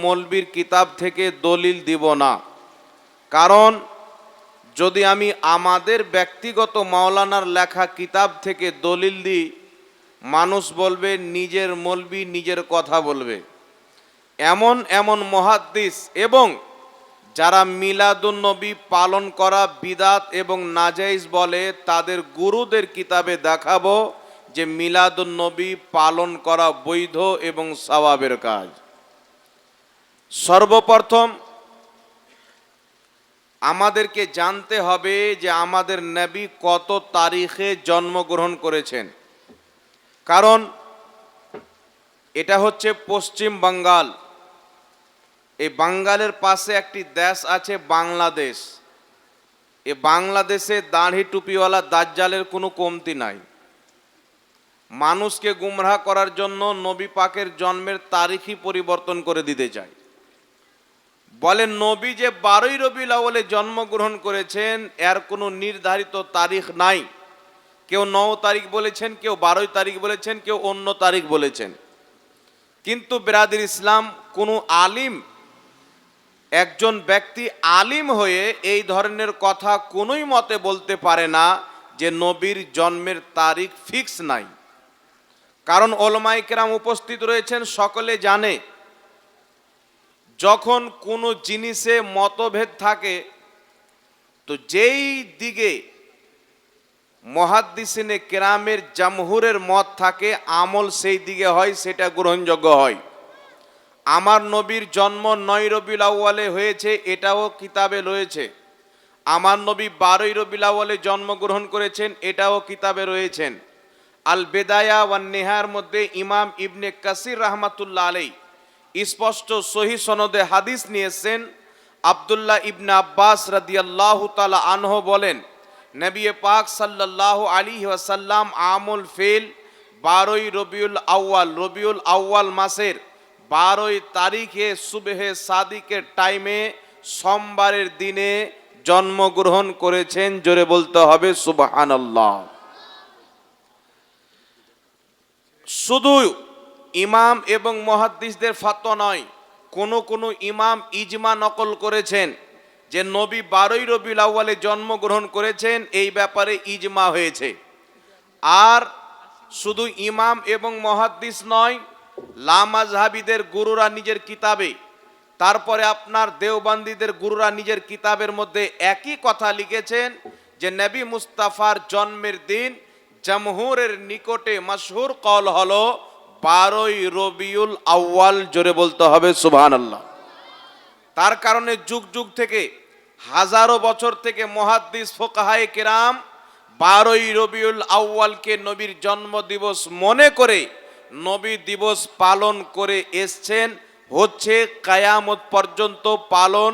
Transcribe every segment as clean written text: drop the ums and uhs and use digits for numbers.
মৌলবীর কিতাব থেকে দলিল দিব না। কারণ যদি আমি আমাদের ব্যক্তিগত মাওলানার লেখা কিতাব থেকে দলিল দিই, মানুষ বলবে নিজের মৌলবী নিজের কথা বলবে। এমন এমন মুহাদ্দিস এবং যারা মিলাদুন নবী পালন করা বিদাত এবং নাজাইজ বলে, তাদের গুরুদের কিতাবে দেখাবো যে মিলাদুন নবী পালন করা বৈধ এবং সওয়াবের কাজ। সর্বপ্রথম আমাদেরকে জানতে হবে যে আমাদের নবী কত তারিখে জন্মগ্রহণ করেছেন। কারণ এটা হচ্ছে পশ্চিম বাঙ্গাল। এই বাঙ্গালের পাশে একটি দেশ আছে বাংলাদেশ। এই বাংলাদেশে দাড়ি টুপিওয়ালা দাজ্জালের কোনো কমতি নাই। মানুষকে গুমরাহ করার জন্য নবী পাকের জন্মের তারিখই পরিবর্তন করে দিতে চায়। বলেন নবী যে 12ই রবিউল আউয়ালে জন্মগ্রহণ করেছেন, এর কোনো নির্ধারিত তারিখ নাই। কেউ 9 তারিখ বলেছেন, কেউ 12 তারিখ বলেছেন, কেউ অন্য তারিখ বলেছেন। কিন্তু বিরাদর ইসলাম, কোনো আলিম, একজন ব্যক্তি আলিম হয়ে এই ধরনের কথা কোনোই মতে বলতে পারে না যে নবীর জন্মের তারিখ ফিক্স নাই। কারণ উলামায়ে কেরাম উপস্থিত রয়েছেন, সকলে জানে যখন কোনো জিনিসে মতভেদ থাকে, তো যেই দিকে মুহাদ্দিসিনে কেরামের জামহুরের মত থাকে, আমল সেই দিকে হয়, সেটা গ্রহণযোগ্য হয়। আমার নবীর জন্ম 9 রবিউল আউয়ালে হয়েছে, এটাও কিতাবে রয়েছে। আমার নবী 12ই রবিউল আউয়ালে জন্মগ্রহণ করেছেন, এটাও কিতাবে রয়েছেন। আল বেদায়া ওয়ান নেহার মধ্যে ইমাম ইবনে কাসির রাহমাতুল্লাহ আলাইহি স্পষ্ট সহিহ সনদে হাদিস নিয়েছেন। আব্দুল্লাহ ইবনে আব্বাস রাদিয়াল্লাহু তাআলা আনহু বলেন, নবী পাক সাল্লাল্লাহু আলাইহি ওয়াসাল্লাম আমুল ফিল 12ই রবিউল আউয়াল, রবিউল আউয়াল মাসের 12 তারিখে সুবহে সাদিকের টাইমে সোমবারের দিনে জন্মগ্রহণ করেছেন। জোরে বলতে হবে সুবহানাল্লাহ। শুধু ইমাম এবং মুহাদ্দিসদের ফতোয়া নয়, কোন ইমাম ইজমা নকল করেছেন যে নবী 12ই রবিউল আউয়ালে জন্মগ্রহণ করেছেন, এই ব্যাপারে ইজমা হয়েছে। আর শুধু ইমাম এবং মুহাদ্দিস নয়, লামাযহাবীদের গুরুরা নিজের কিতাবে, তারপরে আপনার দেওবন্দীদের গুরুরা নিজের কিতাবের মধ্যে একই কথা লিখেছেন যে নবী মুস্তাফার জন্মের দিন জামহুরের নিকটে মাশহুর কওল হলো 12ই রবিউল আউয়াল। জোরে বলতে হবে সুবহানাল্লাহ। তার কারণে যুগ যুগ থেকে, হাজারো বছর থেকে মুহাদ্দিস ফুকাহায়ে কেরাম 12ই রবিউল আউয়ালকে নবীর জন্ম দিবস মনে করে নবী দিবস পালন করে এসছেন, হচ্ছে, কিয়ামত পর্যন্ত পালন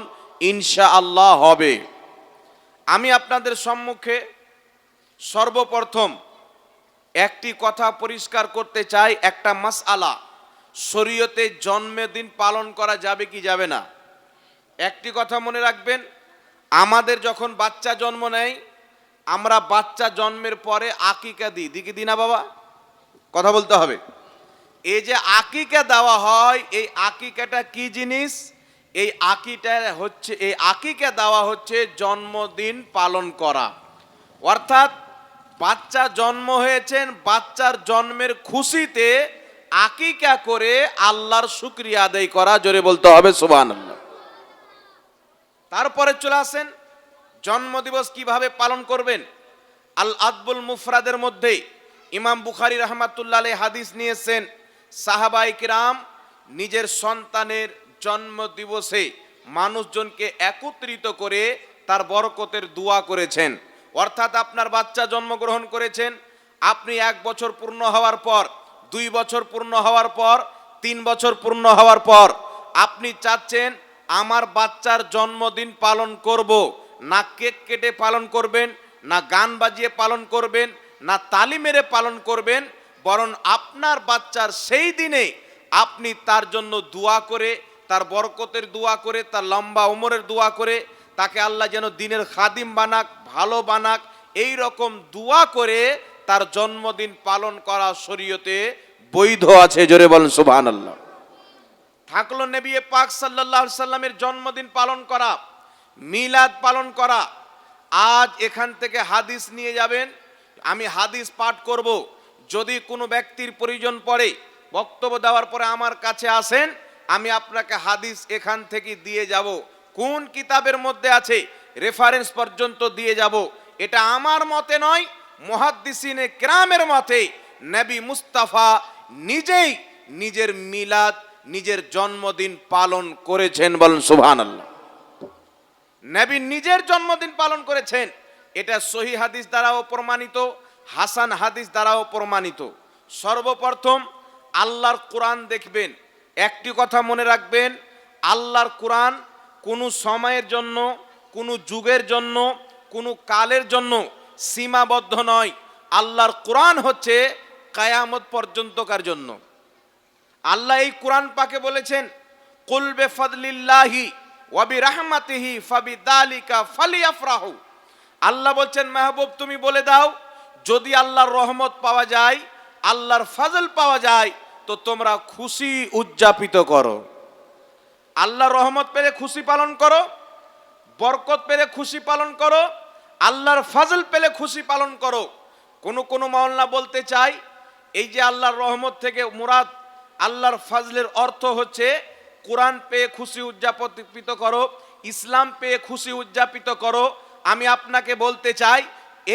ইনশাআল্লাহ হবে। আমি আপনাদের সম্মুখে সর্বপ্রথম একটি কথা পরিষ্কার করতে চাই। একটা মাসআলা, শরীয়তে জন্মদিন পালন করা যাবে কি যাবে না? একটি কথা মনে রাখবেন, আমাদের যখন বাচ্চা জন্ম নেয়, আমরা বাচ্চা জন্মের পরে আকিকা দিই, দিকে দিই না বাবা? কথা বলতে হবে। এই যে আকিকা দেওয়া হয়, এই আকিকাটা কি জিনিস? এই আকিকা দেওয়া হচ্ছে জন্মদিন পালন করা। অর্থাৎ বাচ্চা জন্ম হয়েছেন, বাচ্চার জন্মের খুশিতে আকিকা করে আল্লাহর শুকরিয়া আদায় করা। জোরে বলতে হবে সুবহানাল্লাহ। তারপরে চলে আসেন জন্মদিবস কিভাবে পালন করবেন। আল আদবুল মুফরাদের মধ্যে ইমাম বুখারী রাহমাতুল্লাহ আলাইহি হাদিস নিয়েছেন, সাহাবায়ে কিরাম নিজের সন্তানের জন্মদিবসে মানুষজনকে একত্রিত করে তার বরকতের দোয়া করেছেন। অর্থাৎ আপনার বাচ্চা জন্মগ্রহণ করেছেন, আপনি 1 বছর পূর্ণ হওয়ার পর, 2 বছর পূর্ণ হওয়ার পর, 3 বছর পূর্ণ হওয়ার পর আপনি চাচ্ছেন আমার বাচ্চার জন্মদিন পালন করব। না কেক কেটে পালন করবেন, না গান বাজিয়ে পালন করবেন, না তালি মেরে পালন করবেন, বরং আপনার বাচ্চার সেই দিনে আপনি তার জন্য দোয়া করে, তার বরকতের দোয়া করে, তার লম্বা উমরের দোয়া করে, তাকে আল্লাহ যেন দিনের খাদিম বানাক, ভালো বানাক, এই রকম দোয়া করে তার জন্মদিন পালন করা শরীয়তে বৈধ আছে। জোরে বলেন সুবহানাল্লাহ। থাকলো নবী পাক সাল্লাল্লাহু আলাইহি সাল্লামের জন্মদিন পালন করা, মিলাদ পালন করা। আজ এখান থেকে হাদিস নিয়ে যাবেন, আমি হাদিস পাঠ করব। যদি কোনো ব্যক্তির প্রয়োজন পড়ে বক্তব্য দেওয়ার পরে আমার কাছে আসেন, আমি আপনাকে হাদিস এখান থেকে দিয়ে যাব। কোন কিতাবের মধ্যে আছে রেফারেন্স পর্যন্ত দিয়ে যাব। এটা আমার মতে নয়, মুহাদ্দিসিনে কেরামের মতে। নবী মুস্তাফা নিজেই নিজের মিলাদ, নিজের জন্মদিন পালন করেছেন, বলেন সুবহানাল্লাহ। নবী নিজের জন্মদিন পালন করেছেন। এটা সহিহ হাদিস দ্বারাও প্রমাণিত, হাসান হাদিস দ্বারাও প্রমাণিত। সর্বপ্রথম আল্লাহর কোরআন দেখবেন, একটি কথা মনে রাখবেন, আল্লাহর কোরআন কোনো সময়ের জন্য, কোনো যুগের জন্য, কোনো কালের জন্য সীমাবদ্ধ নয়। আল্লাহর কোরআন হচ্ছে কিয়ামত পর্যন্তকার জন্য। আল্লাহ এই কোরআন পাকে বলেছেন, কুল বিফাদলিল্লাহি ওয়া বিরাহমাতিহি ফাবিযালিকা ফালিয়াফরাহু। আল্লাহ বলছেন, মাহবুব তুমি বলে দাও, যদি আল্লাহর রহমত পাওয়া যায়, আল্লাহর ফজল পাওয়া যায়, তো তোমরা খুশি উদযাপিত করো। আল্লাহর রহমত পেলে খুশি পালন করো, বরকত পেলে খুশি পালন করো, আল্লাহর ফজল পেলে খুশি পালন করো। কোন মাওলানা বলতে চাই, এই যে আল্লাহর রহমত থেকে মুরাদ আল্লাহর ফজলের অর্থ হচ্ছে কোরআন পেয়ে খুশি উদযাপিত করো, ইসলাম পেয়ে খুশি উদযাপিত করো। আমি আপনাকে বলতে চাই,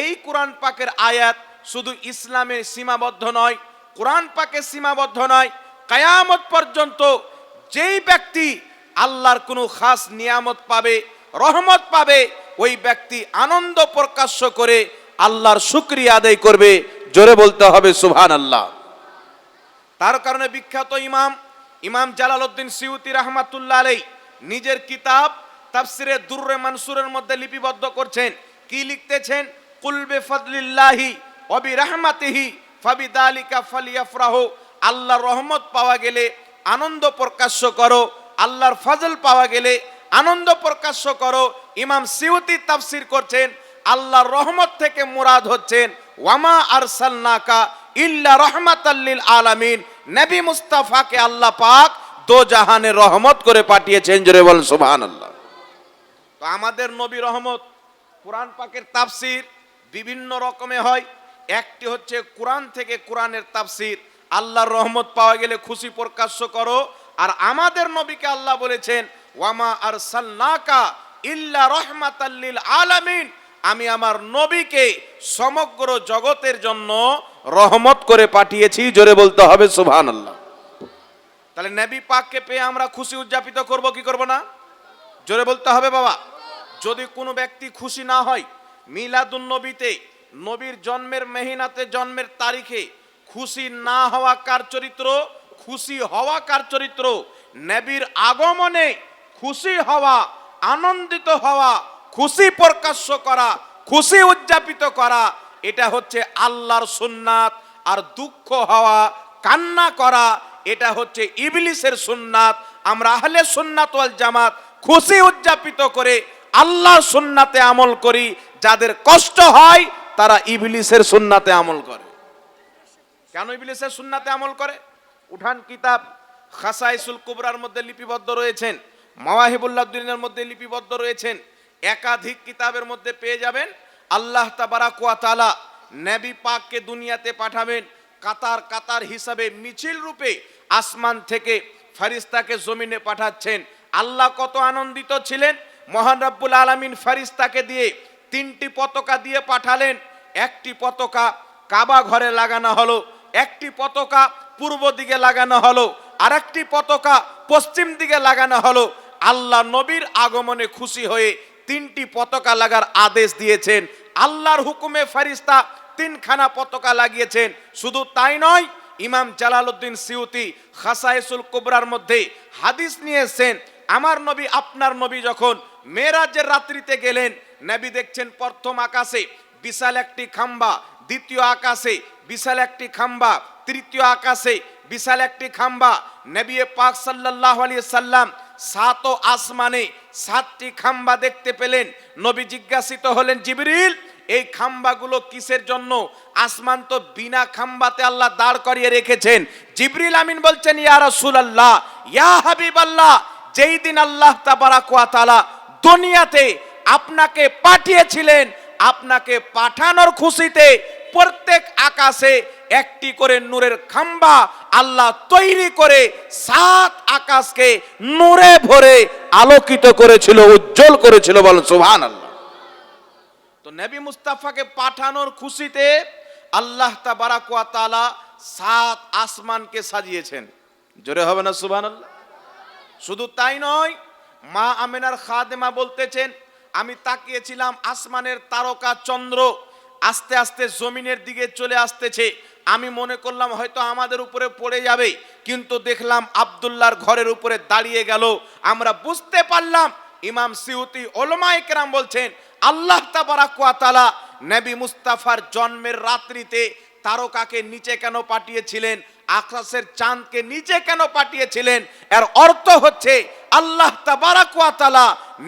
এই কোরআন পাকের আয়াত শুধু ইসলামের সীমাবদ্ধ নয়, কোরআন পাকের সীমাবদ্ধ নয়। কিয়ামত পর্যন্ত যেই ব্যক্তি আল্লাহর কোনো খাস নিয়ামত পাবে, রহমত পাবে, ওই ব্যক্তি আনন্দ প্রকাশ করে আল্লাহর শুকরিয়া আদায় করবে। জোরে বলতে হবে সুবহানাল্লাহ। তার কারণে বিখ্যাত ইমাম জালালউদ্দিন সিউতি রাহমাতুল্লাহ আলাইহি নিজের কিতাব তাফসিরে দুররে মানসুরের মধ্যে লিপিবদ্ধ করছেন। কি লিখতেছেন? কুল বিফাদলিল্লাহি ওয়া বিরাহমাতিহি ফাবিযালিকা ফালিয়াফরাহু। আল্লাহর রহমত পাওয়া গেলে আনন্দ প্রকাশ করো, আল্লাহর ফজল পাওয়া গেলে আনন্দ প্রকাশ করো। ইমাম সিউতি তাফসির করছেন, আল্লাহর রহমত থেকে মুরাদ হচ্ছেন ওয়ামা আরসালনাকা ইল্লা রাহমাতাল লিল আলামিন। নবী মুস্তাফাকে আল্লাহ পাক দো জাহানের রহমত করে পাঠিয়েছেন। জোরে বলেন সুবহানাল্লাহ। তো আমাদের নবী রহমত, কোরআন পাকের তাফসির বিভিন্ন রকমের হয়। একটি হচ্ছে কোরআন থেকে কোরআনের তাফসির, আল্লাহর রহমত পাওয়া গেলে খুশি প্রকাশ করো। আর আমাদের নবীকে আল্লাহ বলেছেন ওয়ামা আরসালনাকা ইল্লা রাহমাতাল লিল আলামিন, আমি আমার নবীকে সমগ্র জগতের জন্য রহমত করে পাঠিয়েছি। জোরে বলতে হবে সুবহানাল্লাহ। তাহলে নবী পাককে পেয়ে আমরা খুশি উদযাপিত করব কি করব না? জোরে বলতে হবে বাবা। যদি কোনো ব্যক্তি খুশি না হয় মিলাদুন নবীতে, নবীর জন্মের মেহিনাতে, জন্মের তারিখে খুশি না হওয়া কার চরিত্র? খুশি হওয়া কার চরিত্র? নবীর আগমনে খুশি হওয়া, আনন্দিত হওয়া, খুশি প্রকাশ করা, খুশি উদযাপিত করা, এটা হচ্ছে আল্লাহর সুন্নাত। আর দুঃখ হওয়া, কান্না করা, এটা হচ্ছে ইবলিসের সুন্নাত। আমরা আহলে সুন্নাত ওয়াল জামাত খুশি উদযাপিত করে আল্লাহর সুন্নাতে আমল করি। যাদের কষ্ট হয় তারা ইবলিসের সুন্নাতে আমল করে। কেন ইবলিসের সুন্নাতে আমল করে? উঠান কিতাব খাসাইসুল কুবরার মধ্যে লিপিবদ্ধ রয়েছেন, মাওয়াহিবুল্লাহদ্দিনের মধ্যে লিপিবদ্ধ রয়েছেন, একাধিক কিতাবের মধ্যে পেয়ে যাবেন। আল্লাহ তাবারাক ওয়া তাআলা নবী পাককে দুনিয়াতে পাঠাবেন, কাতার কাতার হিসাবে মিছিল রূপে আসমান থেকে ফেরেশতাকে জমিনে পাঠাচ্ছেন। আল্লাহ কত আনন্দিত ছিলেন। মহান রব্বুল আলামিন ফেরেশতাকে দিয়ে 3টি পতাকা দিয়ে পাঠালেন। একটি পতাকা কাবা ঘরে লাগানো হলো, একটি পতাকা পূর্ব দিকে লাগানো হলো, আরেকটি পতাকা পশ্চিম দিকে লাগানো হলো। আল্লাহ নবীর আগমনে খুশি হয়ে 3টি পতাকা লাগার আদেশ দিয়েছেন। আল্লাহর হুকুমে ফেরেশতা 3খানা পতাকা লাগিয়েছেন। শুধু তাই নয়, ইমাম জালালউদ্দিন সিউতি খাসাইসুল কুবরার মধ্যে হাদিস নিয়েছেন, আমার নবী, আপনার নবী যখন মেরাজের রাত্রিতে গেলেন, নবী দেখছেন প্রথম আকাশে বিশাল একটি খাম্বা, দ্বিতীয় আকাশে বিশাল একটি খাম্বা, তৃতীয় আকাশে বিশাল একটি খাম্বা। নবী পাক সাল্লাল্লাহু আলাইহি সাল্লাম 7 আসমানে 7টি খাম্বা দেখতে পেলেন। নবী জিজ্ঞাসিত হলেন, জিবরিল এই খাম্বাগুলো কিসের জন্য? আসমান তো বিনা খাম্বাতে আল্লাহ দাঁড় করিয়ে রেখেছেন। জিবরিল আমিন বলছেন, ইয়া রাসূলুল্লাহ, ইয়া হাবিবাল্লাহ, যেই দিন আল্লাহ তাবারাক ওয়া তাআলা দুনিয়াতে আপনাকে পাঠিয়েছিলেন, আপনাকে পাঠানোর খুশিতে প্রত্যেক আকাশে একটি করে নূরের খাম্বা আল্লাহ তৈরি করে 7 আকাশকে নূরে ভরে আলোকিত করেছিল, উজ্জ্বল করেছিল। বলেন সুবহানাল্লাহ। তো নবী মুস্তাফাকে পাঠানোর খুশিতে আল্লাহ তাবারাক ওয়া তাআলা 7 আসমানকে সাজিয়েছেন। জোরে হবে না সুবহানাল্লাহ? শুধু তাই নয়, মা আমিনার খাদেমা বলতেছেন, আমি তাকিয়েছিলাম আসমানের তারকা চন্দ্র আস্তে আস্তে জমিনের দিকে চলে আসতেছে। আমি মনে করলাম হয়তো আমাদের উপরে পড়ে যাবে, কিন্তু দেখলাম আব্দুল্লাহর ঘরের উপরে দাঁড়িয়ে গেল। আমরা বুঝতে পারলাম, ইমাম সিউতি উলামায়ে কেরাম বলছেন, আল্লাহ তাবারাক ওয়া তাআলা নবী মুস্তাফার জন্মের রাত্রিতে তারকাকে নিচে কেন পাঠিয়েছিলেন, আকাশের চাঁদকে নিচে কেন পাঠিয়েছিলেন, এর অর্থ হচ্ছে আল্লাহ তাবারাক ওয়া তাআলা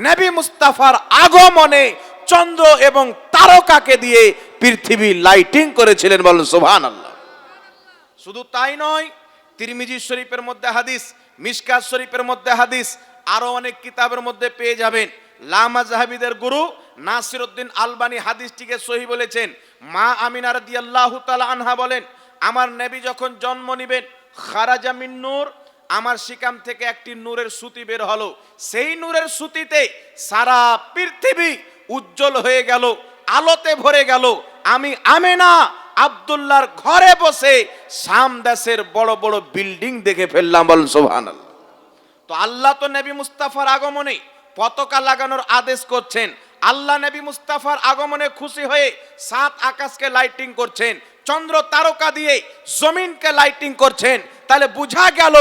নবী মুস্তাফার আগমনে চন্দ্র এবং তারকাকে দিয়ে পৃথিবী লাইটিং করেছিলেন। বলেন সুবহানাল্লাহ। শুধু তাই নয়, তিরমিজি শরীফের মধ্যে হাদিস, মিশকাত শরীফের মধ্যে হাদিস, আরো অনেক কিতাবের মধ্যে পেয়ে যাবেন। লামা জাহাবিদের গুরু নাসিরউদ্দিন আলবানী হাদিসটিকে সহিহ বলেছেন। মা আমিনা রাদিয়াল্লাহু তাআলা আনহা বলেন, আমার নবী যখন জন্ম নেবেন, খারাজা মিন নূর, আমার শিকাম থেকে একটি নূরের সুতি বের হলো। সেই নূরের সুতিতে সারা পৃথিবী উজ্জ্বল হয়ে গেল, আলোতে ভরে গেল। আমি আমিনা আব্দুল্লাহর ঘরে বসে শাম দেশের বড় বড় বিল্ডিং দেখে ফেললাম। বলেন সুবহানাল্লাহ। তো আল্লাহ তো নবী মুস্তাফার আগমনে পতাকা লাগানোর আদেশ করছেন। আল্লাহ নবী মুস্তাফার আগমনে খুশি হয়ে 7 আকাশকে লাইটিং করছেন, চন্দ্র তারকা দিয়ে জমিনকে লাইটিং করছেন। তাহলে বোঝা গেল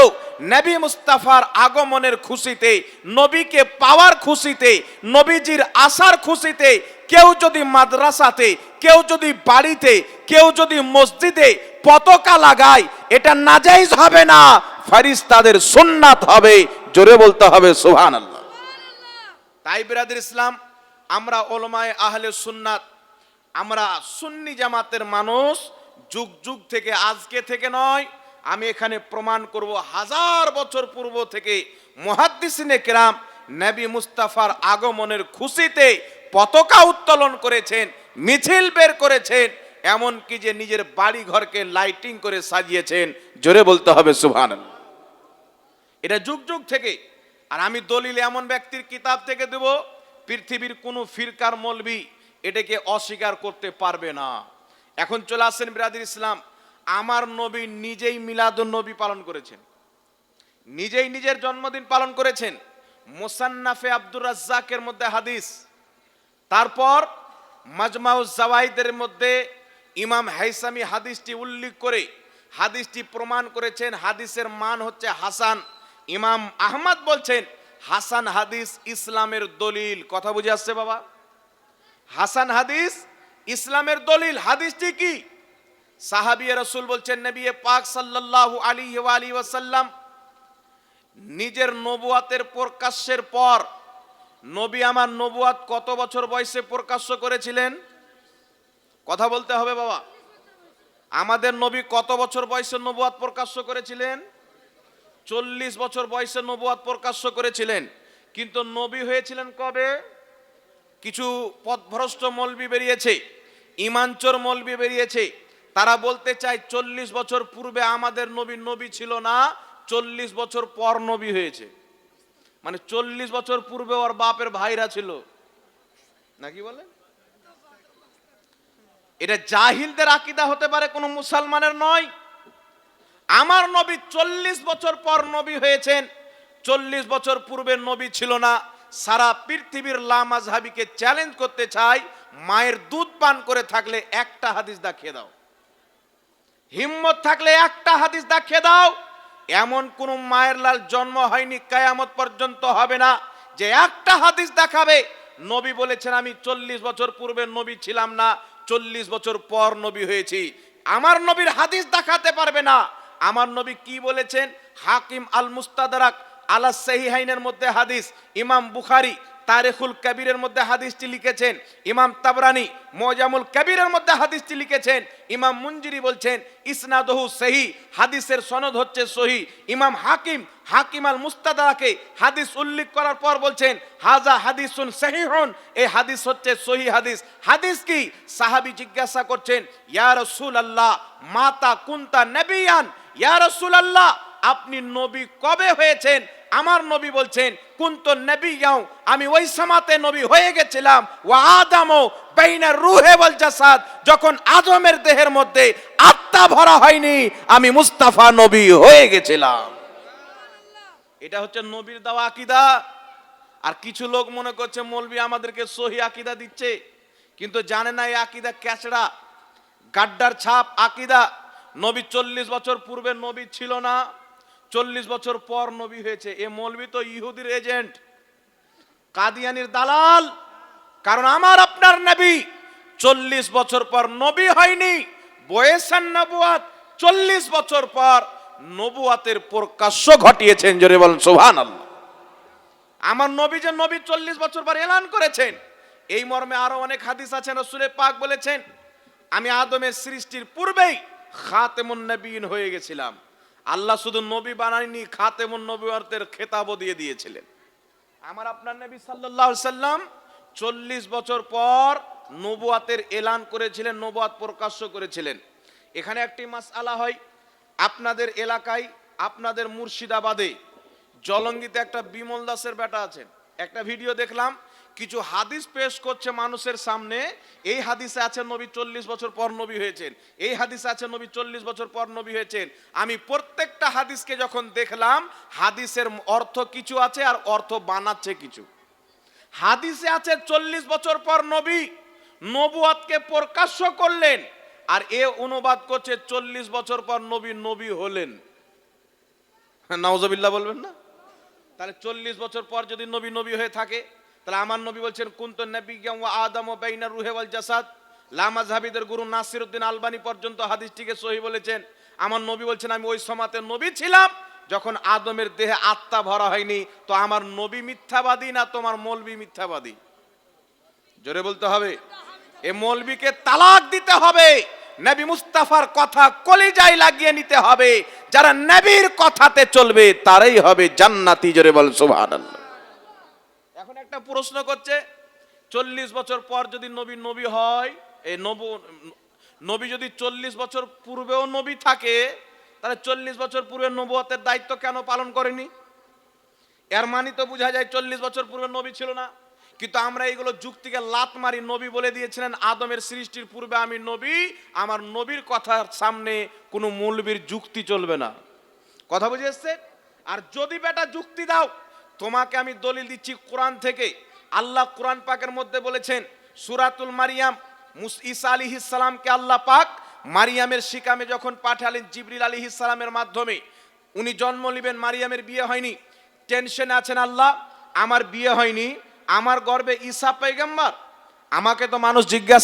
নবী মুস্তাফার আগমনের খুশিতে, নবীকে পাওয়ার খুশিতে, নবীজির আসার খুশিতে কেউ যদি মাদ্রাসাতে, কেউ যদি বাড়িতে, কেউ যদি মসজিদে পতাকা লাগায়, এটা নাজায়েজ হবে না, ফেরেশতাদের সুন্নাত হবে। জোরে বলতে হবে সুবহানাল্লাহ। তাই বিরাদর ইসলাম, আমরা উলামায়ে আহলে সুন্নাত, আমরা সুন্নি জামাতের মানুষ, যুগ যুগ থেকে, আজকে থেকে নয়, আমি এখানে প্রমাণ করব, 1000 বছর পূর্ব থেকে মুহাদ্দিসিনে কেরাম নবী মুস্তাফার আগমনের খুশিতে পতাকা উত্তোলন করেছেন, মিছিল বের করেছেন, এমন কি যে নিজের বাড়ি ঘরকে লাইটিং করে সাজিয়েছেন। জোরে বলতে হবে সুবহানাল্লাহ। এটা যুগ যুগ থেকে। আর আমি দলিল এমন ব্যক্তির কিতাব থেকে দেব, পৃথিবীর কোনো ফিরকার মৌলবি এটাকে অস্বীকার করতে পারবে না। এখন চলে আসেন বিরাদর ইসলাম, আমার নবী নিজেই মিলাদুন নবী পালন করেছেন, নিজেই নিজের জন্মদিন পালন করেছেন। মুসান্নাফে আব্দুর রাজ্জাকের মধ্যে হাদিস, তারপর মাজমাউজ জাওয়াইদের মধ্যে ইমাম হাইসামি হাদিসটি উল্লেখ করে হাদিসটি প্রমাণ করেছেন, হাদিসের মান হচ্ছে হাসান। ইমাম আহমদ বলছেন হাসান হাদিস ইসলামের দলিল। কথা বুঝে আসছে বাবা? হাসান হাদিস ইসলামের দলিল। হাদিসটি কি? সাহাবী রাসূল বলছেন, নবী পাক সাল্লাল্লাহু আলাইহি ওয়া আলিহি ওয়াসাল্লাম নিজের নবুয়াতের প্রকাশের পর, নবী আমার নবুয়াত কত বছর বয়সে প্রকাশ করেছিলেন? কথা বলতে হবে বাবা। আমাদের নবী কত বছর বয়সে নবুয়াত প্রকাশ করেছিলেন? 40 বছর বয়সে নবুয়াত প্রকাশ করেছিলেন। কিন্তু নবী হয়েছিলেন কবে? কিছু পথভ্রষ্ট মৌলবি বেরিয়েছে, ইমানচোর মৌলবি বেরিয়েছে, তারা বলতে চায় 40 বছর পূর্বে আমাদের নবী নবী ছিল না, 40 বছর পর নবী হয়েছে। মানে 40 বছর পূর্বে ওর বাপের ভাইরা ছিল নাকি বলে? এটা জাহিলদের আকীদা হতে পারে, কোনো মুসলমানের নয়। আমার নবী 40 বছর পর নবী হয়েছেন, 40 বছর পূর্বে নবী ছিল না। সারা পৃথিবীর লামাযহাবিকে চ্যালেঞ্জ করতে চাই, মায়ের দুধ পান করে থাকলে একটা হাদিস দেখিয়ে দাও, হিম্মত থাকলে একটা হাদিস দেখিয়ে দাও। এমন কোন মায়ের লাল জন্ম হয়নি, কিয়ামত পর্যন্ত হবে না, যে একটা হাদিস দেখাবে নবী বলেছেন আমি 40 বছর পূর্বে নবী ছিলাম না, 40 বছর পর নবী হয়েছি। আমার নবীর হাদিস দেখাতে পারবে না। আমার নবী কি বলেছেন? হাকিম আল মুস্তাদরাক আলা সহিহাইনের মধ্যে হাদিস, ইমাম বুখারী তারিখুল কবিরের মধ্যে হাদিসটি লিখেছেন, ইমাম তাবরানী মুজামুল কবিরের মধ্যে হাদিসটি লিখেছেন, ইমাম মুনজিরি বলছেন ইসনাদহু সহিহ, হাদিসের সনদ হচ্ছে সহিহ। ইমাম হাকিম আল মুস্তাদরাকে হাদিস উল্লেখ করার পর বলছেন হাজা হাদিসুন সহিহুন, এই হাদিস হচ্ছে সহিহ হাদিস। হাদিস কি? সাহাবী জিজ্ঞাসা করছেন, ইয়া রাসূলুল্লাহ মাতা কুনতা নবিয়ান, ইয়া রাসূলুল্লাহ আপনি নবী কবে হয়েছেন? আমার নবী বলছেন কুনতু নবিয়াও, আমি ওই সময়তে নবী হয়ে গেছিলাম, ওয়া আদামু বাইনা রূহে ওয়াল জাসাদ, যখন আদমের দেহের মধ্যে আত্মা ভরা হয়নি আমি মুস্তাফা নবী হয়ে গেছিলাম। এটা হচ্ছে নবীর দেওয়া আকীদা। আর কিছু লোক মনে করছে মৌলবী আমাদেরকে সহি আকীদা দিচ্ছে, কিন্তু জানে না এই আকীদা ক্যাচড়া, গাড্ডার ছাপ আকীদা। নবী 40 বছর পূর্বে নবী ছিল না, 40 বছর পর নবী হয়েছে। এ মৌলবী তো ইহুদির এজেন্ট, কাদিয়ানির দালাল। কারণ আমার আপনার নবী 40 বছর পর নবী হয়নি, বয়সান নবুয়াত 40 বছর পর নবুয়াতের প্রকাশ্য ঘটিয়েছেন। জোরে বলেন সুবহানাল্লাহ। আমার নবী যে নবী 40 বছর পর এলান করেছেন, এই মর্মে আরো অনেক হাদিস আছে। রাসূলে পাক বলেছেন আমি আদমের সৃষ্টির পূর্বেই খাতেমুন নবীন হয়ে গেছিলাম। আল্লাহ শুধু নবী বানায়নি, খাতেমুন নবুয়তের খেতাবও দিয়ে দিয়েছিলেন। আমার আপনার নবী সাল্লাল্লাহু আলাইহি সাল্লাম 40 বছর পর নবুয়াতের এলান করেছিলেন, নবুয়াত প্রকাশ্য করেছিলেন। এখানে একটি মাসআলা হয়, আপনাদের এলাকায় আপনাদের মুর্শিদাবাদে জলঙ্গিতে একটা বিমল দাসের বেটা আছেন, একটা ভিডিও দেখলাম, কিছু হাদিস পেশ করছে মানুষের সামনে। এই হাদিসে আছে নবী 40 বছর পর নবী হয়েছেন, এই হাদিসে আছে নবী 40 বছর পর নবী হয়েছেন। আমি প্রত্যেকটা হাদিসকে যখন দেখলাম, হাদিসের অর্থ কিছু আছে আর অর্থ বানাচ্ছে কিছু। হাদিসে আছে 40 বছর পর নবী, নবুয়াতকে প্রকাশ্য করলেন, আর এ অনুবাদ করছে 40 বছর পর নবী নবী হলেন। নাউজুবিল্লাহ বলবেন না? তাহলে 40 বছর পর যদি নবী নবী হয়ে থাকে, তাহলে আমার নবী বলছেন কুনতু নবিয়্যান ওয়া আদামু বাইনা রূহি ওয়াল জাসাদ। লামাযহাবীদের গুরু নাসিরউদ্দিন আলবানী পর্যন্ত হাদিসটিকে সহিহ বলেছেন। আমার নবী বলছেন আমি ওই সময়তে নবী ছিলাম যখন আদমের দেহে আত্মা ভরা হয়নি। তো আমার নবী মিথ্যাবাদী না তোমার মৌলবী মিথ্যাবাদী? জোরে বলতে হবে। এই মৌলবীকে তালাক দিতে হবে, নবী মুস্তাফার কথা কলিজায় লাগিয়ে নিতে হবে। যারা নবীর কথাতে চলবে তারাই হবে জান্নাতি। জোরে বল সুবহানাল্লাহ। এখন একটা প্রশ্ন করছে, 40 বছর পর যদি নবী নবী হয়, এই নবী যদি 40 বছর পূর্বেও নবী থাকে, তাহলে 40 বছর পূর্বে নবুয়তের দায়িত্ব কেন পালন করেনি? এর মানে তো বোঝা যায় 40 বছর পূর্বে নবী ছিল না। কিন্তু আমরা এইগুলো যুক্তিকে লাত মারি। নবী বলে দিয়েছিলেন আদমের সৃষ্টির পূর্বে আমি নবী, আমার নবীর কথার সামনে কোনো মৌলবীর যুক্তি চলবে না। কথা বুঝে এসছে? আর যদি বেটা যুক্তি দাও, তোমাকে আমি দলিল দিচ্ছি কোরআন থেকে। আল্লাহ কোরআন পাকের মধ্যে বলেছেন সূরাতুল মারিয়াম, ঈসা আলাইহিস সালামকে আল্লাহ পাক মারিয়ামের শিকামে যখন পাঠালেন জিবরিল আলাইহিস সালামের মাধ্যমে, উনি জন্ম নেবেন, মারিয়ামের বিয়ে হয়নি, টেনশনে আছেন আল্লাহ আমার বিয়ে হয়নি, আমার গর্ভে ঈসা পয়গম্বর, আমাকে তো মানুষ জিজ্ঞাসা